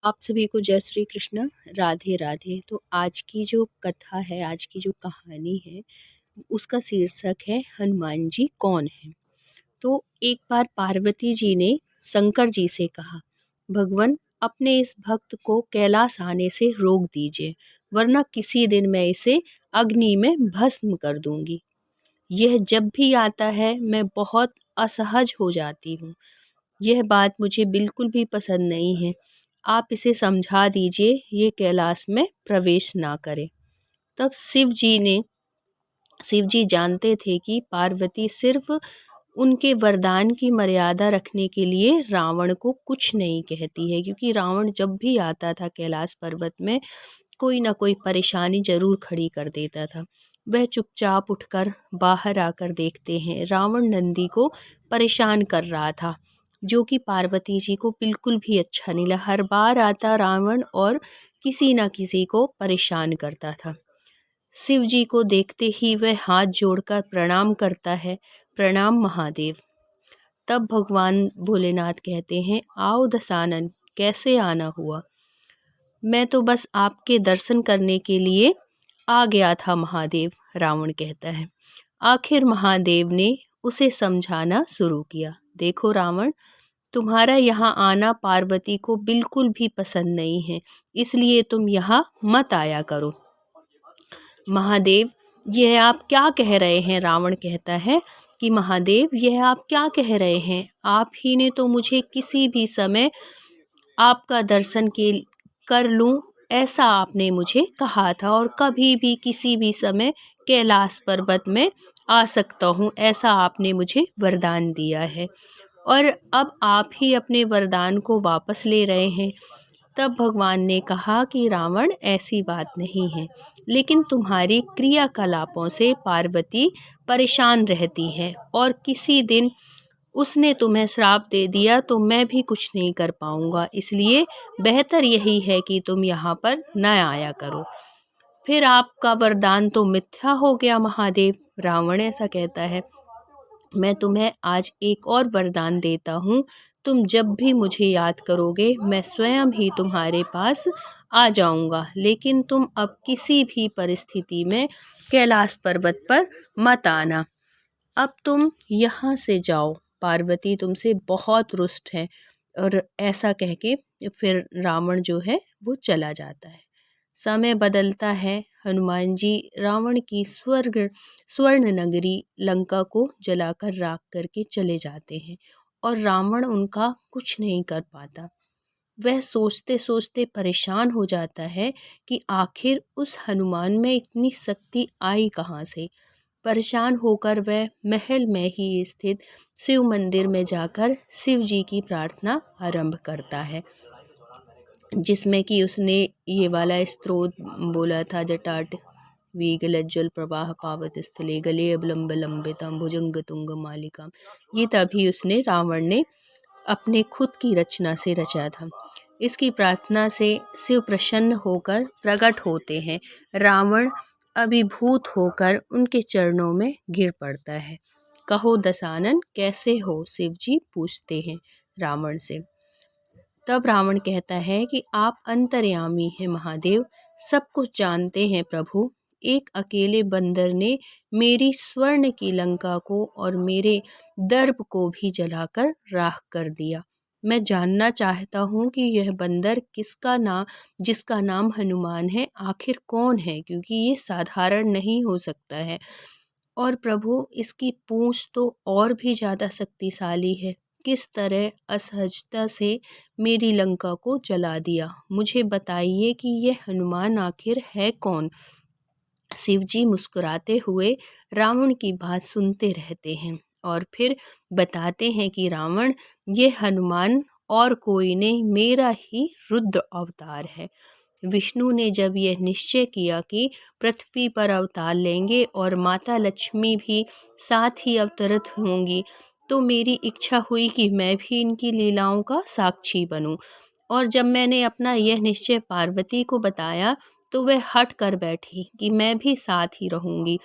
आप सभी को जय श्री कृष्ण। राधे राधे। तो आज की जो कथा है, आज की जो कहानी है, उसका शीर्षक है हनुमान जी कौन है। तो एक बार पार्वती जी ने शंकर जी से कहा, भगवान अपने इस भक्त को कैलाश आने से रोक दीजिए, वरना किसी दिन मैं इसे अग्नि में भस्म कर दूंगी। यह जब भी आता है मैं बहुत असहज हो जाती हूँ। यह बात मुझे बिल्कुल भी पसंद नहीं है। आप इसे समझा दीजिए ये कैलाश में प्रवेश ना करे। तब शिव जी जानते थे कि पार्वती सिर्फ उनके वरदान की मर्यादा रखने के लिए रावण को कुछ नहीं कहती है, क्योंकि रावण जब भी आता था कैलाश पर्वत में कोई ना कोई परेशानी जरूर खड़ी कर देता था। वह चुपचाप उठकर बाहर आकर देखते हैं रावण नंदी को परेशान कर रहा था, जो कि पार्वती जी को बिल्कुल भी अच्छा नहीं लगा। हर बार आता रावण और किसी न किसी को परेशान करता था। शिव जी को देखते ही वह हाथ जोड़कर प्रणाम करता है, प्रणाम महादेव। तब भगवान भोलेनाथ कहते हैं, आओ दशानन, कैसे आना हुआ। मैं तो बस आपके दर्शन करने के लिए आ गया था महादेव, रावण कहता है। आखिर महादेव ने उसे समझाना शुरू किया, देखो रावण, तुम्हारा यहाँ आना पार्वती को बिल्कुल भी पसंद नहीं है, इसलिए तुम यहाँ मत आया करो। महादेव, यह आप क्या कह रहे हैं। रावण कहता है कि महादेव, यह आप क्या कह रहे हैं। आप ही ने तो मुझे किसी भी समय आपका दर्शन के कर लूं, ऐसा आपने मुझे कहा था, और कभी भी किसी भी समय कैलाश पर्वत में आ सकता हूं, ऐसा आपने मुझे वरदान दिया है, और अब आप ही अपने वरदान को वापस ले रहे हैं। तब भगवान ने कहा कि रावण, ऐसी बात नहीं है, लेकिन तुम्हारी क्रियाकलापों से पार्वती परेशान रहती है, और किसी दिन उसने तुम्हें श्राप दे दिया तो मैं भी कुछ नहीं कर पाऊंगा, इसलिए बेहतर यही है कि तुम यहाँ पर न आया करो। फिर आपका वरदान तो मिथ्या हो गया महादेव, रावण ऐसा कहता है। मैं तुम्हें आज एक और वरदान देता हूँ, तुम जब भी मुझे याद करोगे मैं स्वयं ही तुम्हारे पास आ जाऊंगा, लेकिन तुम अब किसी भी परिस्थिति में कैलाश पर्वत पर मत आना। अब तुम यहाँ से जाओ, पार्वती तुमसे बहुत रुष्ट है। और ऐसा कह के फिर रावण जो है वो चला जाता है। समय बदलता है। हनुमान जी रावण की स्वर्ण नगरी लंका को जलाकर राख करके चले जाते हैं, और रावण उनका कुछ नहीं कर पाता। वह सोचते सोचते परेशान हो जाता है कि आखिर उस हनुमान में इतनी शक्ति आई कहाँ से। परेशान होकर वह महल में ही स्थित शिव मंदिर में जाकर शिव जी की प्रार्थना आरंभ करता है, जिसमें कि उसने ये वाला स्तोत्र बोला था, जटाट वीगलज्ज्वल प्रवाह पावत स्थले गले अवलंब लंबितम भुजंग तुंग मालिकाम। ये तभी उसने रावण ने अपने खुद की रचना से रचा था। इसकी प्रार्थना से शिव प्रसन्न होकर प्रकट होते हैं। रावण अभिभूत होकर उनके चरणों में गिर पड़ता है। कहो दशानन, कैसे हो, शिव जी पूछते हैं रावण से। तब रावण कहता है कि आप अंतर्यामी हैं महादेव, सब कुछ जानते हैं प्रभु। एक अकेले बंदर ने मेरी स्वर्ण की लंका को और मेरे दर्प को भी जलाकर राख कर दिया। मैं जानना चाहता हूँ कि यह बंदर जिसका नाम हनुमान है, आखिर कौन है, क्योंकि ये साधारण नहीं हो सकता है। और प्रभु, इसकी पूंछ तो और भी ज़्यादा शक्तिशाली है। किस तरह असहजता से मेरी लंका को जला दिया। मुझे बताइए कि यह हनुमान आखिर है कौन। शिव जी मुस्कुराते हुए रावण की बात सुनते रहते हैं, और फिर बताते हैं कि रावण, ये हनुमान और कोई नहीं, मेरा ही रुद्र अवतार है। विष्णु ने जब यह निश्चय किया कि पृथ्वी पर अवतार लेंगे और माता लक्ष्मी भी साथ ही अवतरित होंगी, तो मेरी इच्छा हुई कि मैं भी इनकी लीलाओं का साक्षी बनूं। और जब मैंने अपना यह निश्चय पार्वती को बताया तो वह हट कर बैठी कि मैं भी साथ ही रहूंगी,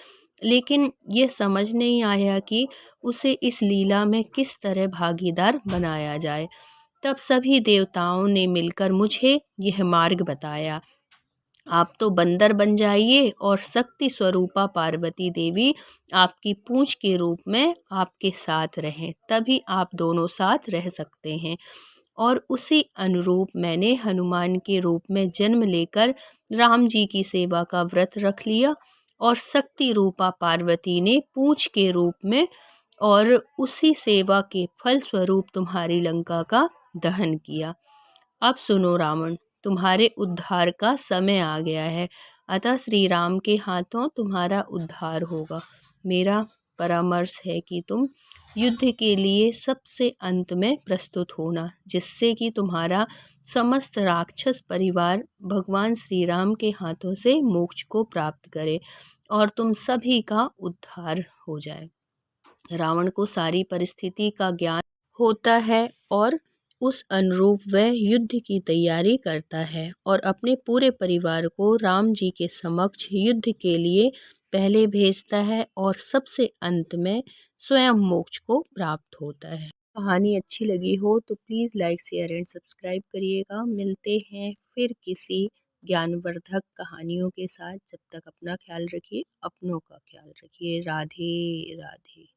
लेकिन यह समझ नहीं आया कि उसे इस लीला में किस तरह भागीदार बनाया जाए। तब सभी देवताओं ने मिलकर मुझे यह मार्ग बताया। आप तो बंदर बन जाइए और शक्ति स्वरूपा पार्वती देवी आपकी पूंछ के रूप में आपके साथ रहें, तभी आप दोनों साथ रह सकते हैं। और उसी अनुरूप मैंने हनुमान के रूप में जन्म लेकर राम जी की सेवा का व्रत रख लिया और शक्ति रूपा पार्वती ने पूंछ के रूप में और उसी सेवा के फल स्वरूप तुम्हारी लंका का दहन किया। अब सुनो रावण, तुम्हारे उद्धार का समय आ गया है, अतः श्री राम के हाथों तुम्हारा उद्धार होगा। मेरा परामर्श है कि तुम युद्ध के लिए सबसे अंत में प्रस्तुत होना, जिससे कि तुम्हारा समस्त राक्षस परिवार भगवान श्री राम के हाथों से मोक्ष को प्राप्त करे और तुम सभी का उद्धार हो जाए। रावण को सारी परिस्थिति का ज्ञान होता है और उस अनुरूप वह युद्ध की तैयारी करता है और अपने पूरे परिवार को राम जी के समक्ष युद्ध के लिए पहले भेजता है और सबसे अंत में स्वयं मोक्ष को प्राप्त होता है। कहानी अच्छी लगी हो तो please like share and subscribe करिएगा। मिलते हैं फिर किसी ज्ञानवर्धक कहानियों के साथ। जब तक अपना ख्याल रखिए, अपनों का ख्याल रखिए। राधे राधे।